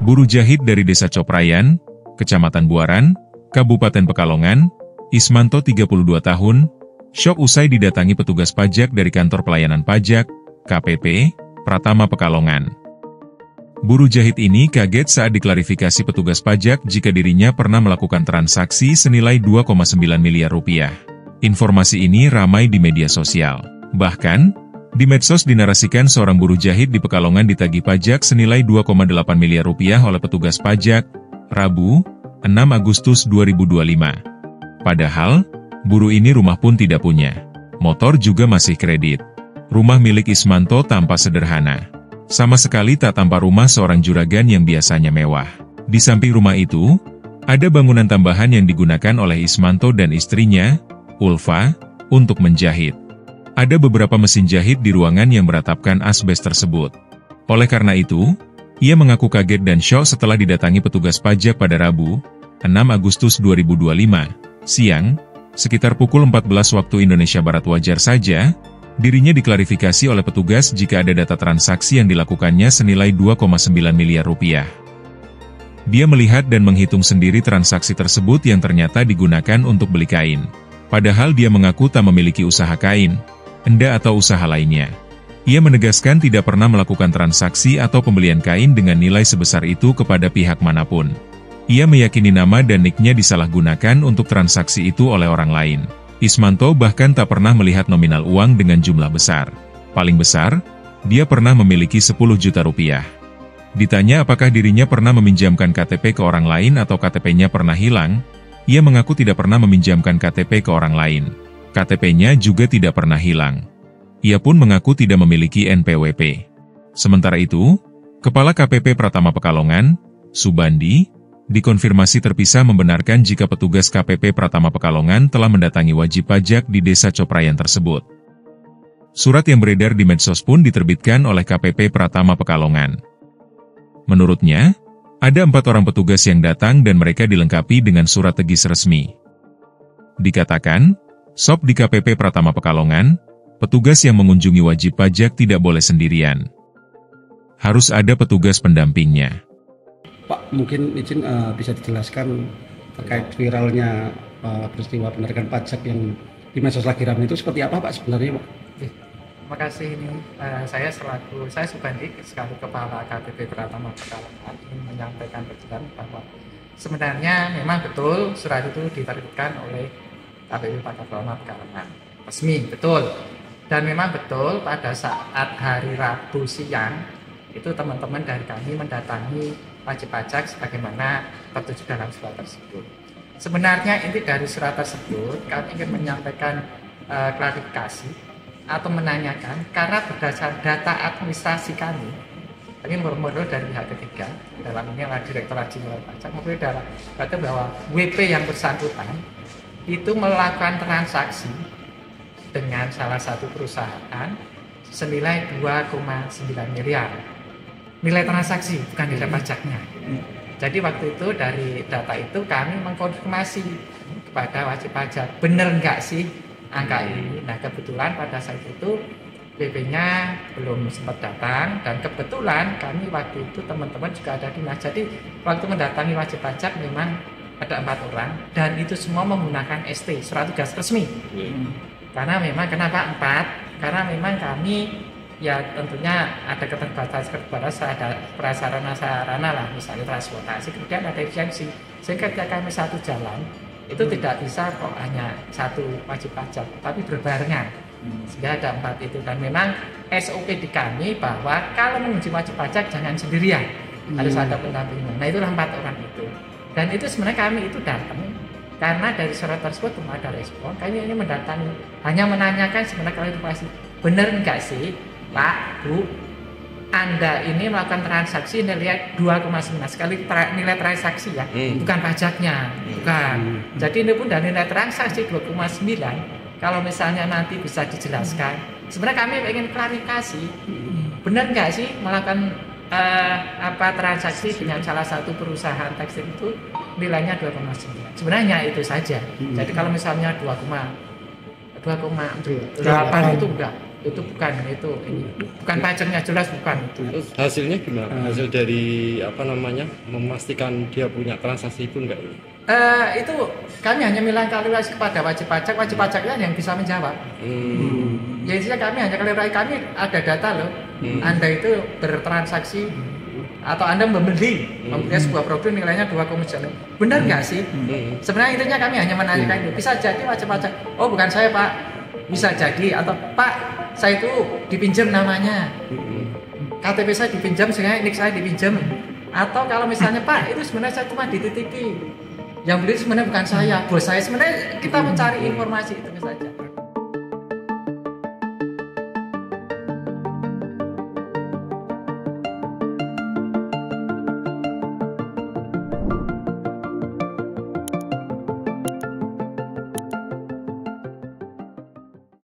Buruh jahit dari Desa Coprayan, Kecamatan Buaran, Kabupaten Pekalongan, Ismanto 32 tahun, syok usai didatangi petugas pajak dari Kantor Pelayanan Pajak, KPP, Pratama Pekalongan. Buruh jahit ini kaget saat diklarifikasi petugas pajak jika dirinya pernah melakukan transaksi senilai 2,9 miliar rupiah. Informasi ini ramai di media sosial. Bahkan, di medsos dinarasikan seorang buruh jahit di Pekalongan ditagih pajak senilai 2,8 miliar rupiah oleh petugas pajak, Rabu, 6 Agustus 2025. Padahal, buruh ini rumah pun tidak punya. Motor juga masih kredit. Rumah milik Ismanto tampak sederhana. Sama sekali tak tampak rumah seorang juragan yang biasanya mewah. Di samping rumah itu, ada bangunan tambahan yang digunakan oleh Ismanto dan istrinya, Ulfa, untuk menjahit. Ada beberapa mesin jahit di ruangan yang beratapkan asbes tersebut. Oleh karena itu, ia mengaku kaget dan syok setelah didatangi petugas pajak pada Rabu, 6 Agustus 2025, siang, sekitar pukul 14 waktu Indonesia Barat. Wajar saja, dirinya diklarifikasi oleh petugas jika ada data transaksi yang dilakukannya senilai 2,9 miliar rupiah. Dia melihat dan menghitung sendiri transaksi tersebut yang ternyata digunakan untuk beli kain. Padahal dia mengaku tak memiliki usaha kain, atau usaha lainnya. Ia menegaskan tidak pernah melakukan transaksi atau pembelian kain dengan nilai sebesar itu kepada pihak manapun. Ia meyakini nama dan nicknya disalahgunakan untuk transaksi itu oleh orang lain. Ismanto bahkan tak pernah melihat nominal uang dengan jumlah besar. Paling besar, dia pernah memiliki 10 juta rupiah. Ditanya apakah dirinya pernah meminjamkan KTP ke orang lain atau KTP-nya pernah hilang, ia mengaku tidak pernah meminjamkan KTP ke orang lain. KTP-nya juga tidak pernah hilang. Ia pun mengaku tidak memiliki NPWP. Sementara itu, Kepala KPP Pratama Pekalongan, Subandi, dikonfirmasi terpisah membenarkan jika petugas KPP Pratama Pekalongan telah mendatangi wajib pajak di Desa Coprayan tersebut. Surat yang beredar di medsos pun diterbitkan oleh KPP Pratama Pekalongan. Menurutnya, ada 4 orang petugas yang datang dan mereka dilengkapi dengan surat tegis resmi. Dikatakan, SOP di KPP Pratama Pekalongan, petugas yang mengunjungi wajib pajak tidak boleh sendirian. Harus ada petugas pendampingnya. Pak, mungkin izin bisa dijelaskan terkait viralnya peristiwa penarikan pajak yang di medsos lagi ramai itu seperti apa Pak sebenarnya Pak? Terima kasih ini saya Subandi sekali Kepala KPP Pratama Pekalongan ingin menyampaikan kejutan bahwa sebenarnya memang betul surat itu diterbitkan oleh KPP Pratama Pekalongan resmi, betul. Dan memang betul pada saat hari Rabu siang itu teman-teman dari kami mendatangi wajib pajak sebagaimana tertuju dalam surat tersebut. Sebenarnya inti dari surat tersebut kami ingin menyampaikan klarifikasi atau menanyakan karena berdasar data administrasi kami murmur dari pihak ketiga dalam ini adalah Direktorat Jenderal Pajak berkata bahwa WP yang bersangkutan itu melakukan transaksi dengan salah satu perusahaan senilai 2,9 miliar. Nilai transaksi, bukan nilai pajaknya. Jadi waktu itu dari data itu kami mengkonfirmasi kepada wajib pajak, benar nggak sih angka ini? Nah kebetulan pada saat itu PP-nya belum sempat datang dan kebetulan kami waktu itu teman-teman juga ada di Jadi waktu mendatangi wajib pajak memang ada 4 orang dan itu semua menggunakan ST, surat tugas resmi. Karena memang kenapa 4? Karena memang kami ya tentunya ada keterbatasan ada prasarana lah, misalnya transportasi, kemudian ada efisiensi. Sehingga ketika kami satu jalan itu tidak bisa kok hanya satu wajib pajak, tapi berbarengan. Sehingga ada 4 itu dan memang SOP di kami bahwa kalau menguji wajib pajak jangan sendirian, harus ada pendampingnya. Nah itulah 4 orang itu. Dan itu sebenarnya kami itu datang karena dari surat tersebut belum ada respon. Kami ini mendatangi, hanya menanyakan sebenarnya klarifikasi, benar enggak sih Pak, Bu, Anda ini melakukan transaksi nilai 2,9 sekali nilai transaksi ya, bukan pajaknya, bukan. Jadi ini pun dari nilai transaksi 2,9. Kalau misalnya nanti bisa dijelaskan, sebenarnya kami ingin klarifikasi, benar enggak sih melakukan transaksi dengan salah satu perusahaan tekstil itu nilainya 2,9. Sebenarnya itu saja. Jadi kalau misalnya 2,8 itu enggak. itu bukan itu, ini bukan pajaknya, jelas bukan itu. Terus hasilnya gimana? Hasil dari apa namanya memastikan dia punya transaksi itu enggak? Itu kami hanya klarifikasi kepada wajib pajaknya yang bisa menjawab. Ya intinya kami hanya klarifikasi, kami ada data loh. Anda itu bertransaksi atau Anda membeli sebuah produk nilainya 2,1. Benar nggak sih? Sebenarnya intinya kami hanya menanyakan itu. Bisa jadi wajib pajak. Oh bukan saya Pak. Bisa jadi atau Pak saya itu dipinjam namanya. KTP saya dipinjam, sehingga nik saya dipinjam. Atau kalau misalnya Pak itu sebenarnya saya cuma dititipi. Yang beli sebenarnya bukan saya, bos saya. Sebenarnya kita mencari informasi itu saja.